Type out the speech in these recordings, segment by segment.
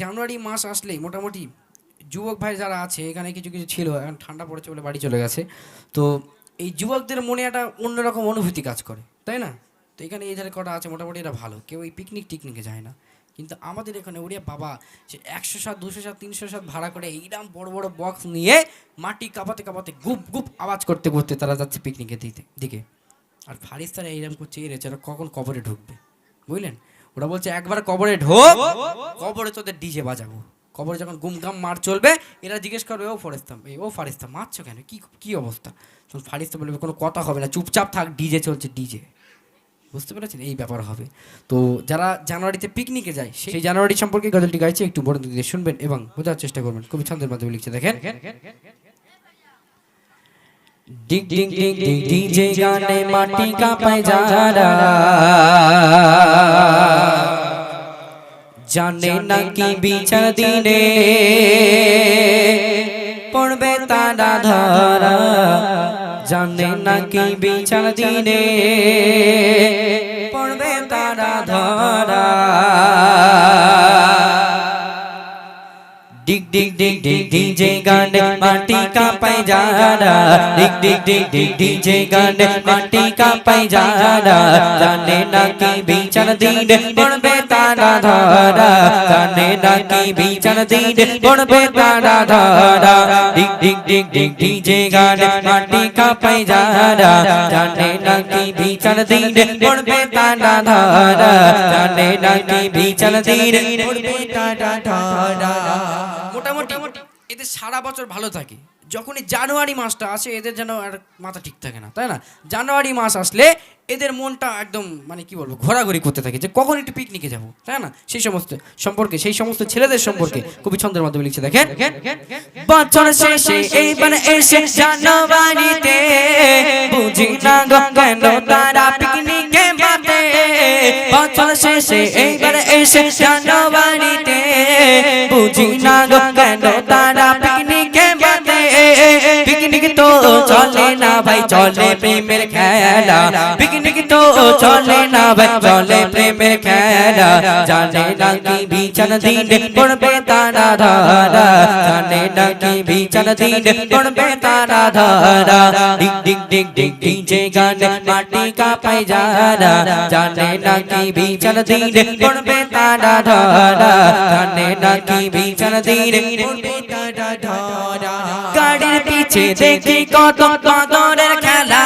জানুয়ারি মাস আসলেই মোটামুটি যুবক ভাই যারা আছে এখানে কিছু কিছু ছিল, এখন ঠান্ডা পড়েছে বলে বাড়ি চলে গেছে। তো এই যুবকদের মনে একটা অন্যরকম অনুভূতি কাজ করে, তাই না? তো এখানে এই ধারে কটা আছে মোটামুটি এটা ভালো, কেউ এই পিকনিক টিকনিকে যায় না। কিন্তু আমাদের এখানে ওরে বাবা, সে 100 সাত 200 সাত 300 সাত ভাড়া করে এইরকম বড় বড় বক্স নিয়ে মাটি কাঁপাতে কাঁপাতে গুপ গুপ আওয়াজ করতে করতে তারা যাচ্ছে পিকনিকের দিকে। আর ফারিস্তারা এইরকম করছে, এর এছাড়া কখন কবরে ঢুকবে, বুঝলেন? ওরা বলছে একবার কবরে ঢোক, কবরে তোদের ডিজে বাজাবো। কবরে যখন গুমগাম মার চলবে, এরা জিজ্ঞেস করবে ও ফারিস্তা মারছো কেন, কি কি অবস্থা? তখন ফারিস্তা বলবে কোনো কথা হবে না, চুপচাপ থাক, ডিজে চলছে ডিজে। বুঝতে পেরেছেন? এই ব্যাপার হবে। তো যারা জানুয়ারিতে পিকনিকে যায় সেই জানুয়ারি সম্পর্কে গজলটি গাইছে, একটু বড় দিকে শুনবেন এবং বোঝার চেষ্টা করবেন। কবি ছন্দের মাধ্যমে লিখছে, দেখেন। ডিগ ডিগ ডিগ ডিগ ডিজে গানে মাটি কাঁপায় যারা, জানে না কি বিচার দিনে পড়বে তারা ধরা, জানে না কি বিচার দিনে পড়বে তারা ধরা। ডিগ ডিগ ডিগ ডিগ ডিজে গানে মাটি কাঁপায় যারা, ডিগ ডিগ ডিগ ডিগ ডিজে গানে মাটি কাঁপায় যারা, জানে না কি বিচার দিনে পড়বে তারা ধরা, জানে না কি বিচার দিনে পড়বে তারা ধরা। ডিগ ডিগ ডিগ ডিগ ডিজে গানে মাটি কাঁপায় যারা, জানে না কি বিচার দিনে পড়বে তারা ধরা, জানে না কি বিচার দিনে পড়বে তারা ধরা। মোটামুটি এদের সারা বছর ভালো থাকে, যখনই জানুয়ারি মাসটা আসে এদের যেন আর মাথা ঠিক থাকে না, তাই না? জানুয়ারি মাস আসলে এদের মনটা একদম মানে কি বলবো, ঘোরাঘুরি করতে থাকে যে কখন একটু পিকনিকে যাব, তাই না? সেই সমস্ত সম্পর্কে, সেই সমস্ত ছেলেদের সম্পর্কে কবি ছন্দের মাধ্যমে লিখছে, দেখেন। বছর শেষে এইবার এসে জানুয়ারিতে, বুঝি না গো কেন তারা পিকনিকে বাতে। বছর শেষে এইবার এসে জানুয়ারিতে, বুঝি না গো কেন তারা পিকনিকে বাতে। পিকনিক তো চলে না ভাই, চলে প্রেমের খেলা। পিকনিক তো চলে না ভাই, চলে প্রেমের খেলা। জানে না কি বিচার দিনে পড়বে তারা ধরা, জানে না কি বিচার দিনে পড়বে তারা ধরা। ডিগ ডিগ ডিগ ডিগ ডিজে গানে মাটি কাঁপায় যারা, জানে না কি বিচার দিনে পড়বে তারা ধরা, জানে না কি বিচার দিনে পড়বে তারা ধরা। গাড়ির পিছে দেখি কত কদরের খেলা,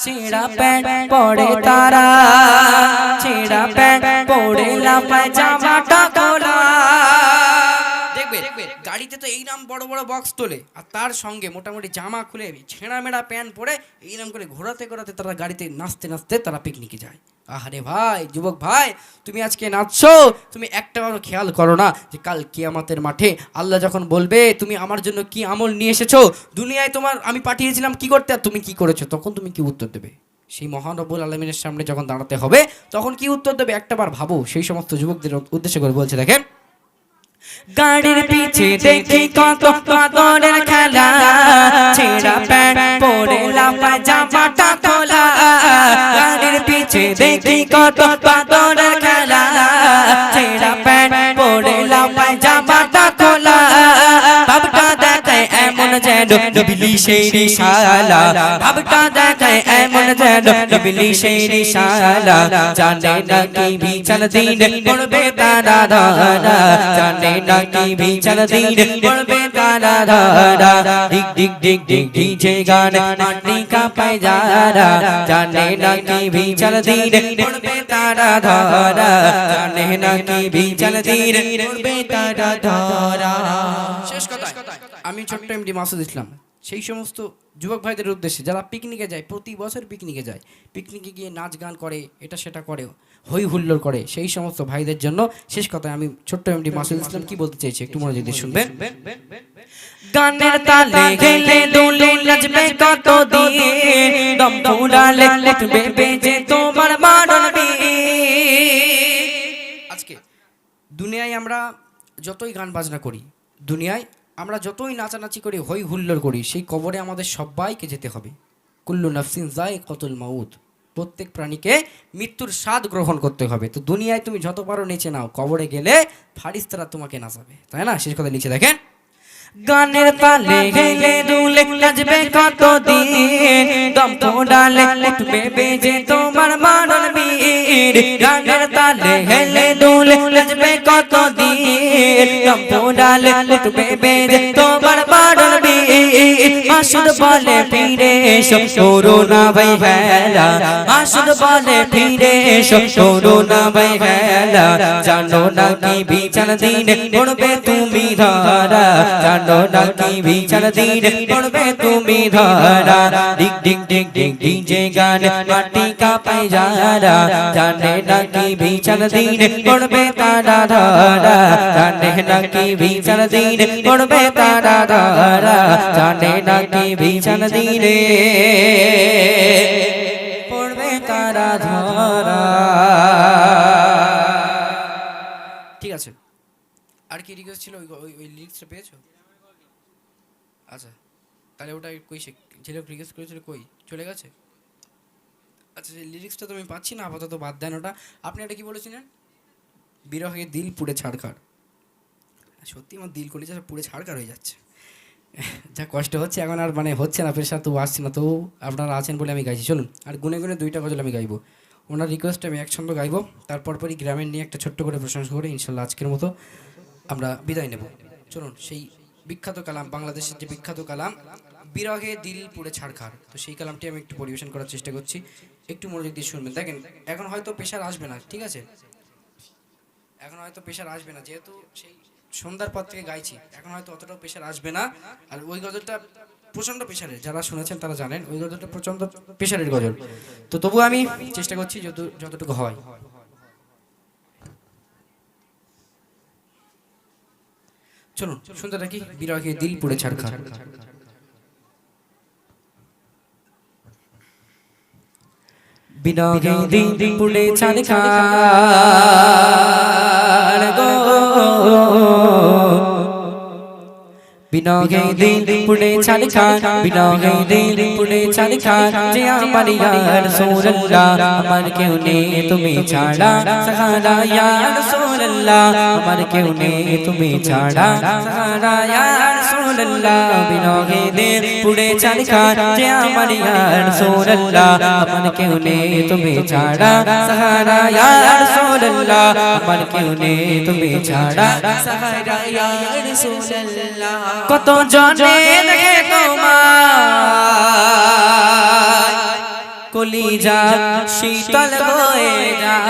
ছেঁড়া প্যান্ট পরে তারা, ছেঁড়া প্যান্ট পরে লাফায় জামাটা খোলা। দেখবে গাড়িতে তো এইরকম বড় বড় বক্স তোলে, আর তার সঙ্গে মোটামুটি জামা খুলে ছেঁড়া মেড়া প্যান্ট পরে এইরকম করে ঘোরাতে ঘোরাতে তারা গাড়িতে নাচতে নাচতে তারা পিকনিকে যায়। আহারে ভাই, যুবক ভাই, তুমি আজকে নাচছো, তুমি একটাবারও খেয়াল করো না যে কাল কিয়ামতের মাঠে আল্লাহ যখন বলবে তুমি আমার জন্য কি আমল নিয়ে এসেছো, দুনিয়ায় তোমার আমি পাঠিয়েছিলাম কি করতে আর তুমি কি করেছো, তখন তুমি কি উত্তর দেবে? সেই মহান রব্বুল আলামিনের সামনে যখন দাঁড়াতে হবে তখন কি উত্তর দেবে একটাবার ভাবো। সেই সমস্ত যুবকদের উদ্দেশ্য করে বলছে, দেখেন। গাড়ির পিছে দেখি কত কদরের খেলা, ছেঁড়া প্যান্ট পরে লাফায় জামাটা খোলা। গাড়ির পিছে দেখি কত কদরের খেলা, ছেঁড়া প্যান্ট পরে লাফায় জামাটা খোলা। ভাবটা দেখায় এমন যেন ইবলিশের ইশারা, ভাবটা দেখায় এমন যেন ইবলিশের ইশারা। জানে না কি বিচার দিনে পড়বে তারা ধরা, জানে না কি বিচার দিনে পড়বে তারা ধরা। ডিগ ডিগ ডিগ ডিগ ডিজে গানে মাটি কাঁপায় যারা, জানে না কি বিচার দিনে পড়বে তারা ধরা, জানে না কি বিচার দিনে পড়বে তারা ধরা। শেষ কথা, আমি ছোট্ট এমডি মাসুদ ইসলাম সেই সমস্ত যুবক ভাইদের উদ্দেশ্যে যারা পিকনিকে যায়, প্রতি বছর পিকনিকে যায়, পিকনিকে গিয়ে নাচ গান করে, এটা সেটা করে, হই হুল্লোড় করে, সেই সমস্ত ভাইদের জন্য শেষ কথায় আমি ছোট্ট এমডি মাসুদ ইসলাম কি বলতে চাইছি একটু মনোযোগ দিয়ে শুনবেন। গানের তালে গেলে দুলে নাচবে কত দিন, দম ফুরালে উঠবে বেজে তোমার মারণ বিন। আজকে দুনিয়ায় আমরা যতই গান বাজনা করি, দুনিয়ায় আমরা যতই নাচানাচি করি, হই হুল্লোড় করি, সেই কবরে আমাদের সবাইকে যেতে হবে। কুল্লু নাফসিন যায়িকাতুল মাউত। প্রত্যেক প্রাণীকে মৃত্যুর স্বাদ গ্রহণ করতে হবে। তো দুনিয়ায় তুমি যত পারো নেচে নাও, কবরে গেলে ফারিস্তারা তোমাকে নাচাবে, তাই না? শেষ কথা লিখে দেখেন, গানের তালে গেলে দুলে নাচবে কত দিন, দম ফোড়ালে উঠবে বেজে তোমার মরণ বীর। গানের তালে গেলে দুলে নাচবে কত দিন, দম ফোড়ালে উঠবে বেজে তোমার মরণ বীর। মাসুদ বলে ফিরে এসো করো না ভাই হেলা, মাসুদ বলে ফিরে এসো করো না ভাই হেলা। জানো না কি বিচার দিন পড়বে তুমি ধরা, জানো না কি বিচার দিন পড়বে তুমি ধরা। ডিগ ডিগ ডিগ ডিগ ডিজে গান মাটি কাঁপায় যারা, জানে না কি বিচার দিন পড়বে তারা ধরা, জানে না কি বিচার দিন পড়বে তারা ধরা, জানে না কি বিচার দিনে পড়বে তারা ধরা। ঠিক আছে, আর কি রিকোয়েস্ট ছিল? ওই লিরিক্সটা পেয়েছো? আচ্ছা, তাহলে ওটা কই ছেলে রিকোয়েস্ট করেছিল, কই চলে গেছে? আচ্ছা, সেই লিরিক্সটা তো আমি পাচ্ছি না, আপাতত বাদ দেন ওটা। আপনি এটা কি বলেছিলেন? বিরহে দিল পুড়ে ছাড়খাড়। সত্যি আমার দিল কলিজা পুড়ে ছাড়খাড় হয়ে যাচ্ছে, যা কষ্ট হচ্ছে এখন। আর মানে হচ্ছে না, প্রেশার তো আসছে না, তো আপনারা আছেন বলে আমি গাইছি। চলুন আর গুনে গুনে 2টা গজল আমি গাইবো। ওনার রিকোয়েস্টে আমি এক ছন্দ গাইবো, তারপর পরই গ্রামের নিয়ে একটা ছোট্ট করে প্রশংসা করে ইনশাল্লাহ আজকের মতো আমরা বিদায় নেব। চলুন, সেই বিখ্যাত কালাম, বাংলাদেশের যে বিখ্যাত কালাম বিরহে দিল পুড়ে ছাড়খাড়, তো সেই কালামটি আমি একটু পরিবেশন করার চেষ্টা করছি, একটু মনোযোগ দিয়ে শুনবেন। দেখেন, এখন হয়তো প্রেশার আসবে না, ঠিক আছে? এখন হয়তো প্রেশার আসবে না, যেহেতু সেই সন্ধ্যার পর থেকে গাইছি, এখন হয়তো অতটাও প্রেশার আসবে না। আর ওই গজলটা প্রচণ্ড প্রেশারের, যারা শুনেছেন তারা জানেন ওই গজলটা প্রচণ্ড প্রেশারের গজল। তো তবু আমি চেষ্টা করছি যতটুকু হয়। চলুন শুনতে থাকি, বিরহে দিল পুড়ে ছাড়খাড়। বিরহে দিল পুড়ে ছাড়খাড় গো, বিরহে দিল পুড়ে ছাড়খাড়, বিরহে দিল পুড়ে ছাড়খাড়। যে আমার ইয়া রাসূলুল্লাহ, আমার কেউ নেই তুমি ছাড়া সাহারা ইয়া রাসূলুল্লাহ, আমার কেউ নেই তুমি ছাড়া সাহারা ইয়া রাসূলুল্লাহ। বিরহে দিল পুড়ে ছাড়খাড়, যে আমার ইয়া রাসূলুল্লাহ, আমার কেউ নেই তুমি ছাড়া সাহারা ইয়া রাসূলুল্লাহ, আমার কেউ নেই তুমি ছাড়া সাহারা ইয়া রাসূলুল্লাহ। কত জনে দেখে তোমার কলিজা শীতল হয়ে যায়,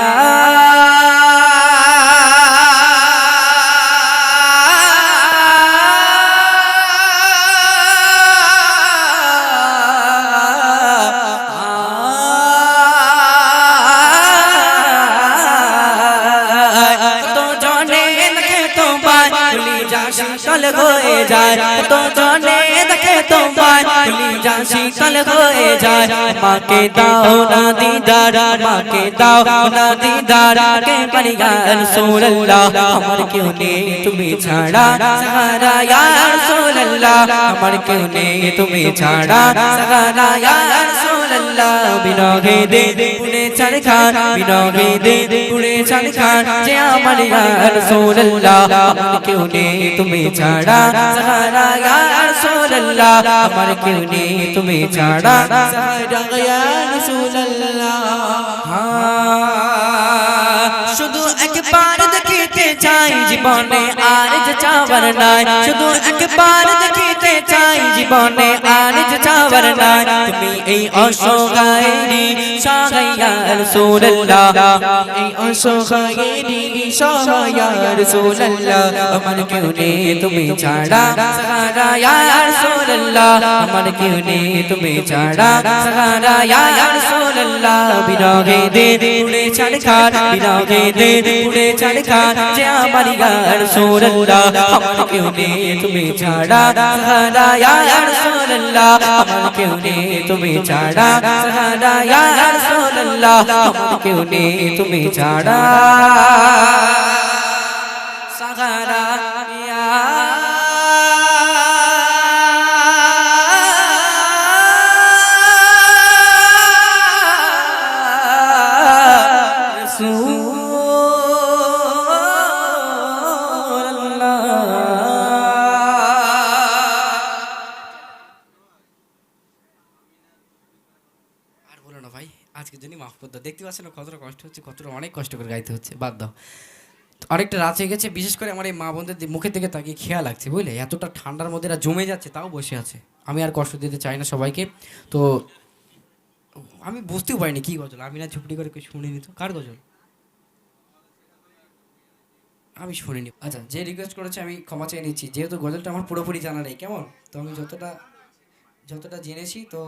শীতল হয়ে যায়, তো জনে দেখে তোমায় কলিজা শীতল হয়ে যায়। মাকে দাও না দিদার, মাকে দাও না দিদার, কে পারিয়া রাসূলুল্লাহ, আমার কেউ নেই তুমি ছাড়া সাহারা ইয়া রাসূলুল্লাহ, আমার কেউ নেই তুমি ছাড়া সাহারা ইয়া রাসূলুল্লাহ। বিরহে দিল পুড়ে ছাড়খাড়, বিরহে দিল পুড়ে ছাড়খাড়, যে আমার ইয়া রাসূলুল্লাহ, আমার কেউ নেই তুমি ছাড়া সাহারা ইয়া রাসূলুল্লাহ, আমার কেউ নেই তুমি ছাড়া সাহারা ইয়া রাসূলুল্লাহ। শুধু একবার দেখিতে চাই জীবনে আর যে চাওয়ার নাই, শুধু একবার দেখিতে চাই জীবনে আর যে চাওয়ার নাই। তুমি এই অসহায়েরই সহায় ইয়া রাসূলুল্লাহ, এই অসহায়েরই সহায় ইয়া রাসূলুল্লাহ, আমার কেউ নেই তুমি ছাড়া সাহারা ইয়া রাসূলুল্লাহ, আমার কেউ নেই তুমি ছাড়া সাহারা ইয়া রাসূলুল্লাহ। বিরহে দিল পুড়ে ছাড়খাড়, বিরহে দিল পুড়ে ছাড়খাড়, যে আমার ইয়া রাসূলুল্লাহ, আমার কেউ নেই তুমি ছাড়া সাহারা ইয়া রাসূলুল্লাহ, আমার কেউ নেই তুমি ছাড়া সাহারা ইয়া রাসূলুল্লাহ, আমার কেউ নেই তুমি ছাড়া সাহারা ইয়া তো দেখতে পাচ্ছেন না কতটা কষ্ট হচ্ছে, কতটা অনেক কষ্ট করে গাইতে হচ্ছে, বাদ দাও। অনেকটা রাত হয়ে গেছে, বিশেষ করে আমার এই মা বোনদের মুখের দিকে তাকিয়ে খেয়াল লাগছে বুঝলে, এতটা ঠান্ডার মধ্যে এরা জমে যাচ্ছে তাও বসে আছে। আমি আর কষ্ট দিতে চাই না সবাইকে। তো আমি বুঝতেও পারিনি কী গজল, আমি না ঝুপড়ি করে কেউ শুনিনি, তো কার গজল আমি শুনিনি। আচ্ছা, যে রিকোয়েস্ট করেছে আমি ক্ষমা চেয়ে নিচ্ছি, যেহেতু গজলটা আমার পুরোপুরি জানা নেই, কেমন? তো আমি যতটা যতটা জেনেছি তো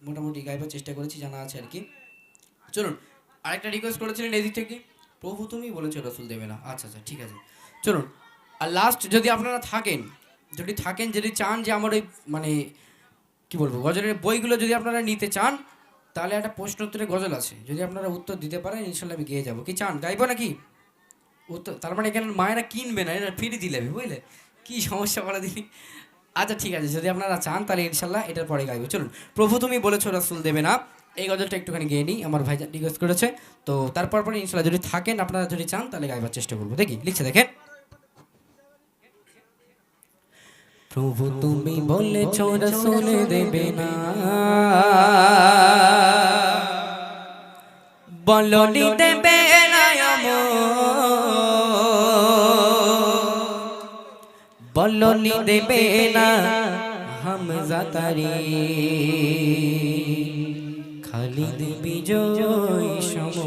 মোটামুটি গাইবার চেষ্টা করেছি, জানা আছে আর কি। চলুন, আরেকটা রিকোয়েস্ট করেছিলেন এদিক থেকে, প্রভু তুমি বলেছো রসুল দেবে না। আচ্ছা আচ্ছা ঠিক আছে, চলুন। আর লাস্ট যদি আপনারা থাকেন, যদি চান যে আমার ওই মানে কি বলবো গজলের বইগুলো যদি আপনারা নিতে চান, তাহলে একটা প্রশ্ন উত্তরের গজল আছে, যদি আপনারা উত্তর দিতে পারেন ইনশাল্লাহ আমি গিয়ে যাবো। কি চান, গাইবো নাকি? উত্তর তার মানে এখানে মায়েরা কিনবে না, এটা ফ্রি দিলে বুঝলে, কি সমস্যা বলে দিই। আচ্ছা ঠিক আছে, যদি আপনারা চান তাহলে ইনশাল্লাহ এটার পরে গাইবো। চলুন, প্রভু তুমি বলেছো রাসূল দেবে না, এই গজলটা একটুখানি গেয়ে নিই, আমার ভাইজান রিকোয়েস্ট করেছে। তো তারপর পরে ইনশাল্লাহ যদি থাকেন আপনারা, যদি চান তাহলে গাইবার চেষ্টা করবো। দেখি লিখছে দেখেন। প্রভু তুমি বলেছো রাসূল দেবে না, বলনি দেবে না বলনি দেবে না হামজা তারি, খালিদ বিজয় সম।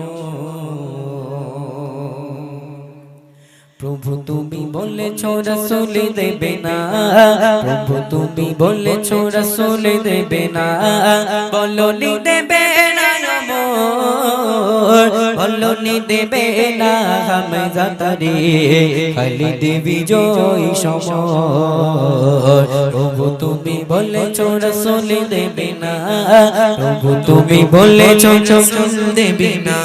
প্রভু তুমি বলেছো রাসূল দেবে না, প্রভু তুমি বলেছো রাসূল দেবে না, বলনি দেবে না বলনি দেবে না হামজা তারি, খালিদ বিজয় সম। প্রভু তুমি বলেছো রাসূল দেবে না, প্রভু তুমি বলেছো রাসূল দেবে না,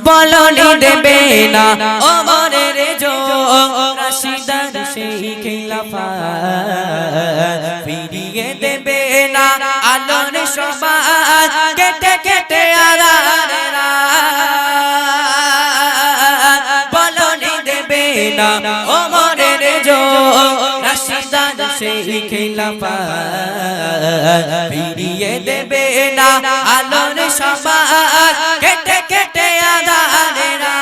বলনি দেবে না ওমরের জো রাশিদার সেই খিলাফা, ফিরিয়ে দেবে না আলোর সমাজ, কেটে কেটে আধারেরা, বলনি দেবে না ওমরের জো রাশিদার সেই খিলাফা, ফিরিয়ে দেবে না আলোর সমাজ, কেটে কেটে আধারেরা,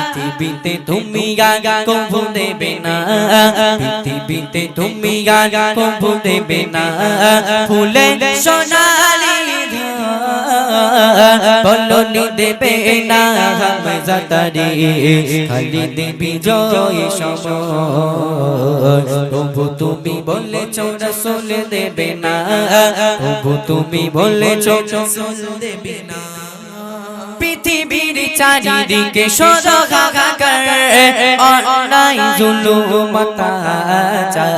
পৃথিবীতে তুমি গাগা কবু দেবে না, পৃথিবীতে তুমি গাগা কবু দেবে না, ফুলে সোনালি বলনি দেবে না হামজা তারি, খালিদ বিজয় সম। প্রভু তুমি বলেছো রাসূল দেবে না, প্রভু তুমি বলেছো রাসূল দেবে না, পৃথিবীর চারিদিকে শুধু হাহাকার, অন্যায় জুলুম অত্যাচার,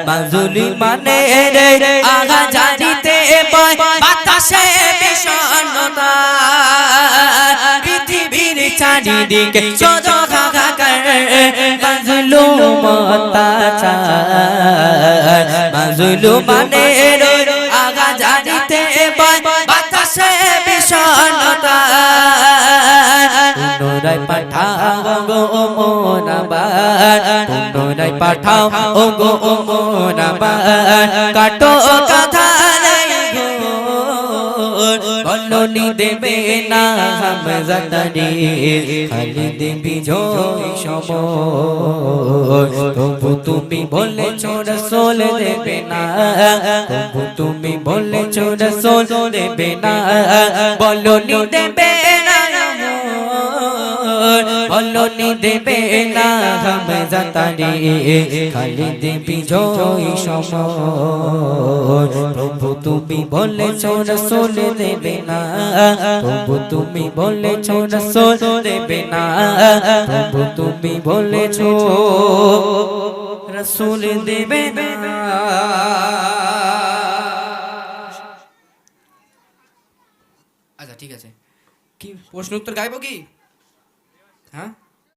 মাজলুমানের আগা জানিতে পায় বাতাসে বিষণ্ণতা, পৃথিবীর চারিদিকে শুধু হাহাকার, মাজলুম অত্যাচার, মাজলুমানের আগা জানিতে পায় বাতাসে বিষণ্ণতা, পুনরায় পাঠাও গো মোনাবার, পুনরায় পাঠাও ও গো মোনাবার, কাটো কথা বলনি দেবে না হামজা তারি, খালিদ বিজয় সম। প্রভু তুমি বলেছো রাসূল দেবে না, প্রভু তুমি বলেছো রাসূল দেবে না, বলনি দেবে না বলনি দেবে না হামজা তারি, খালিদ বিজয় সম। প্রভু তুমি বলেছো রাসূল দেবে না, প্রভু তুমি বলেছো রাসূল দেবে না, প্রভু তুমি বলেছো রাসূল দেবে না। আচ্ছা ঠিক আছে, কি প্রশ্ন উত্তর গাইবো কি? হ্যাঁ